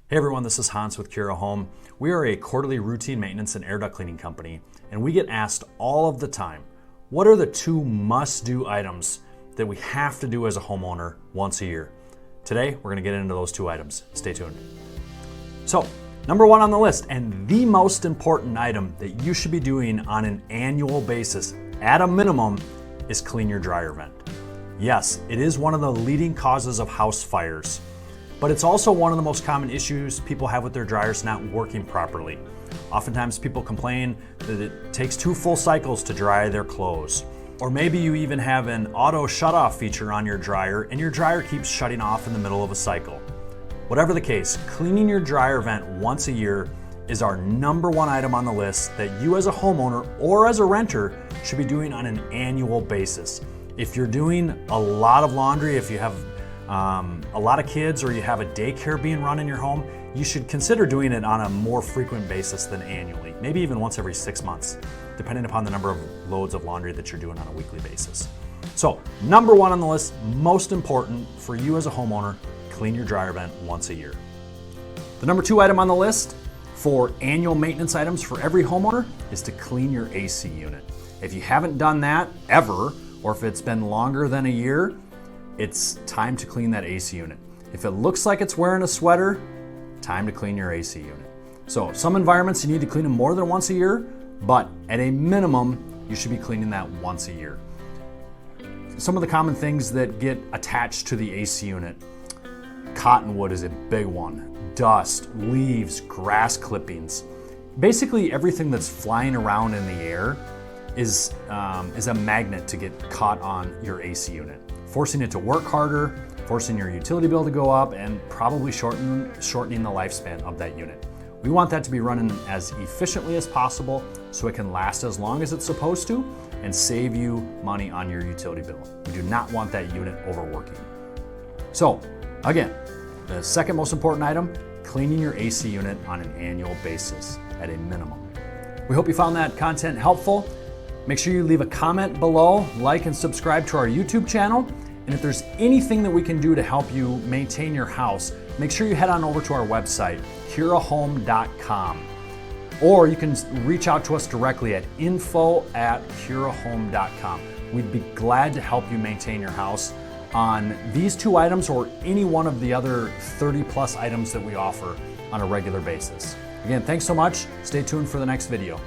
Hey everyone, this is Hans with Kura Home. We are a quarterly routine maintenance and air duct cleaning company, and we get asked all of the time, what are the 2 must-do items that we have to do as a homeowner once a year? Today, we're gonna get into those 2 items. Stay tuned. So, number 1 on the list, and the most important item that you should be doing on an annual basis, at a minimum, is clean your dryer vent. Yes, it is one of the leading causes of house fires, but it's also one of the most common issues people have with their dryers not working properly. Oftentimes people complain that it takes 2 full cycles to dry their clothes. Or maybe you even have an auto shut-off feature on your dryer and your dryer keeps shutting off in the middle of a cycle. Whatever the case, cleaning your dryer vent once a year is our number 1 item on the list that you as a homeowner or as a renter should be doing on an annual basis. If you're doing a lot of laundry, if you have a lot of kids or you have a daycare being run in your home, you should consider doing it on a more frequent basis than annually, maybe even once every 6 months, depending upon the number of loads of laundry that you're doing on a weekly basis. So, number 1 on the list, most important for you as a homeowner, clean your dryer vent once a year. The number 2 item on the list for annual maintenance items for every homeowner is to clean your AC unit. If you haven't done that ever, or if it's been longer than a year, it's time to clean that AC unit. If it looks like it's wearing a sweater, time to clean your AC unit. So some environments you need to clean them more than once a year, but at a minimum, you should be cleaning that once a year. Some of the common things that get attached to the AC unit. Cottonwood is a big one. Dust, leaves, grass clippings. Basically everything that's flying around in the air is a magnet to get caught on your AC unit, forcing it to work harder, forcing your utility bill to go up, and probably shortening the lifespan of that unit. We want that to be running as efficiently as possible so it can last as long as it's supposed to and save you money on your utility bill. We do not want that unit overworking. So again, the second most important item, cleaning your AC unit on an annual basis at a minimum. We hope you found that content helpful. Make sure you leave a comment below, like and subscribe to our YouTube channel. And if there's anything that we can do to help you maintain your house, make sure you head on over to our website, kurahome.com. Or you can reach out to us directly at info@kurahome.com. We'd be glad to help you maintain your house on these 2 items or any one of the other 30+ items that we offer on a regular basis. Again, thanks so much. Stay tuned for the next video.